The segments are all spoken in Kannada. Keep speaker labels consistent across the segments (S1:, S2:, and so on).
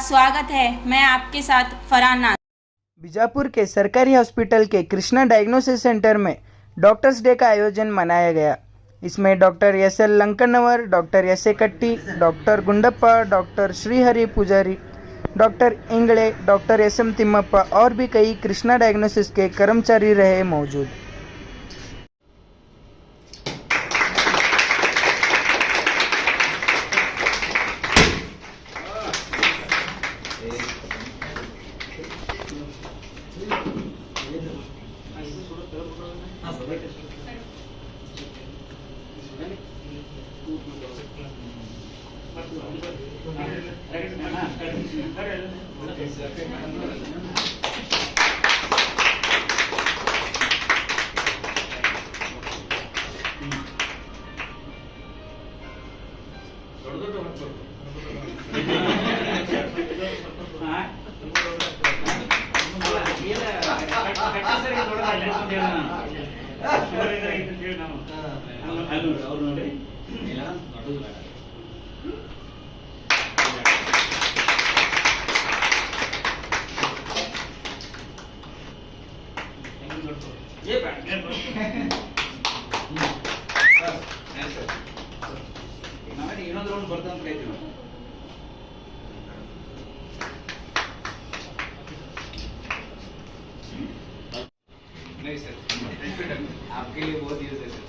S1: स्वागत है। मैं आपके साथ फरहान नाज।
S2: बीजापुर के सरकारी हॉस्पिटल के कृष्णा डायग्नोसिस सेंटर में डॉक्टर्स डे का आयोजन मनाया गया। इसमें doctor S L. Lankanwar, doctor S A. Katti, doctor Gundappa, doctor Shrihari Pujari, doctor Ingle, doctor S M. Timmappa और भी कई कृष्णा डायग्नोसिस के कर्मचारी रहे मौजूद।
S3: नहीं सर, आपके लिए बहुत यूज है सर।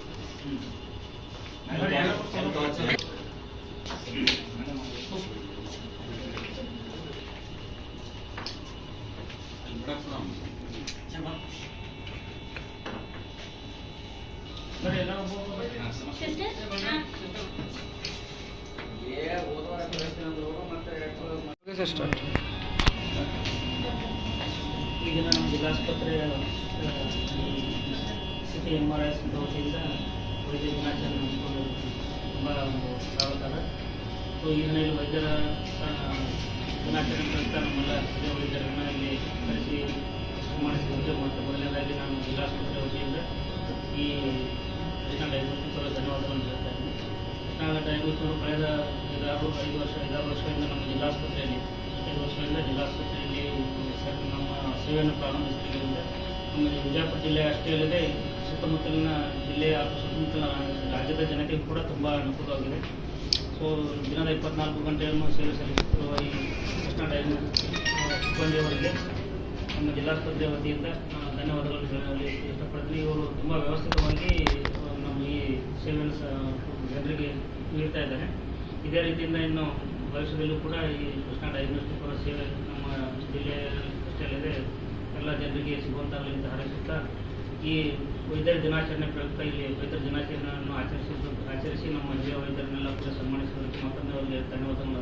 S4: ಈಗಿನ ನಮ್ಮ ಜಿಲ್ಲಾಸ್ಪತ್ರೆಯ ಸಿಟಿ MRI ವತಿಯಿಂದ ವೈದ್ಯ ದಿನಾಚರಣೆ ಹಮ್ಮಿಕೊಂಡು ತುಂಬ ಒಂದು ಸ್ವಾಗತ. ಸೊ ಈ ಹಿನ್ನೆಲೆಯಲ್ಲಿ ವೈದ್ಯರ ದಿನಾಚರಣೆ ಪ್ರಯುಕ್ತ ನಮ್ಮೆಲ್ಲ ಹಿರಿಯ ವೈದ್ಯರನ್ನು ಇಲ್ಲಿ ಕರೆಸಿ ಮಾಡಿಸಿದ್ದು ಮತ್ತು ಮೊದಲನೇದಾಗಿ ನಾನು ಜಿಲ್ಲಾಸ್ಪತ್ರೆ ವತಿಯಿಂದ ಈ ಕೃಷ್ಣ ಡಯಾಗ್ನೋಸ್ಟಿಕ್ ಅವರ ಧನ್ಯವಾದಗಳನ್ನು ಹೇಳ್ತಾ ಇದ್ದೀನಿ. ಕೃಷ್ಣ ಡಯಾಗ್ನೋಸ್ಟಿಕ್ ಕಳೆದ 5 ವರ್ಷದಿಂದ ನಮ್ಮ ಜಿಲ್ಲಾಸ್ಪತ್ರೆಯಲ್ಲಿ 5 ವರ್ಷಗಳಿಂದ ಜಿಲ್ಲಾಸ್ಪತ್ರೆಯಲ್ಲಿ ನಮ್ಮ ಸೇವೆಯನ್ನು ಪ್ರಾರಂಭಿಸಿದ್ದರಿಂದ ನಮ್ಮ ವಿಜಯಪುರ ಜಿಲ್ಲೆ ಅಷ್ಟೇ ಅಲ್ಲದೆ ಸುತ್ತಮುತ್ತಲಿನ ಜಿಲ್ಲೆಯ ಹಾಗೂ ಸುತ್ತಮುತ್ತಲಿನ ರಾಜ್ಯದ ಜನತೆಗೂ ಕೂಡ ತುಂಬ ಅನುಕೂಲವಾಗಿದೆ. ಸೊ ದಿನದ 24 ಗಂಟೆಯನ್ನು ಸೇವೆ ಸಲ್ಲಿಸುತ್ತಿರುವ ಈ ಕೃಷ್ಣ ಡಯಾಗ್ನೋಸ್ಟಿಕ್ ಸಿಬ್ಬಂದಿಯವರಿಗೆ ನಮ್ಮ ಜಿಲ್ಲಾಸ್ಪತ್ರೆ ವತಿಯಿಂದ ಧನ್ಯವಾದಗಳನ್ನು ಹೇಳಲು ಇಷ್ಟಪಡ್ತೀನಿ. ಇವರು ತುಂಬ ವ್ಯವಸ್ಥಿತವಾಗಿ ನಮ್ಮ ಈ ಸೇವೆಯನ್ನು ಜನರಿಗೆ ನೀಡ್ತಾ ಇದ್ದಾರೆ. ಇದೇ ರೀತಿಯಿಂದ ಇನ್ನು ಭವಿಷ್ಯದಲ್ಲೂ ಕೂಡ ಈ ಕೃಷ್ಣ ಡಯಾಗ್ನೋಸ್ಟಿಕ್ ಅವರ ಸೇವೆ ನಮ್ಮ ಜಿಲ್ಲೆಯ ಅಷ್ಟೇ ಅಲ್ಲದೆ ಎಲ್ಲ ಜನರಿಗೆ ಸಿಗುವಂತಾಗಲಿ ಅಂತ ಹಾರೈಸುತ್ತಾ ಈ ವೈದ್ಯರ ದಿನಾಚರಣೆ ಪ್ರಯುಕ್ತ ಇಲ್ಲಿ ವೈದ್ಯರ ದಿನಾಚರಣೆಯನ್ನು ಆಚರಿಸಿ ನಮ್ಮ ಹಿರಿಯ ವೈದ್ಯರನ್ನೆಲ್ಲ ಕೂಡ ಸನ್ಮಾನಿಸುವುದಕ್ಕೆ ಮತ್ತೊಮ್ಮೆ ಅವರಿಗೆ ಧನ್ಯವಾದಗಳು.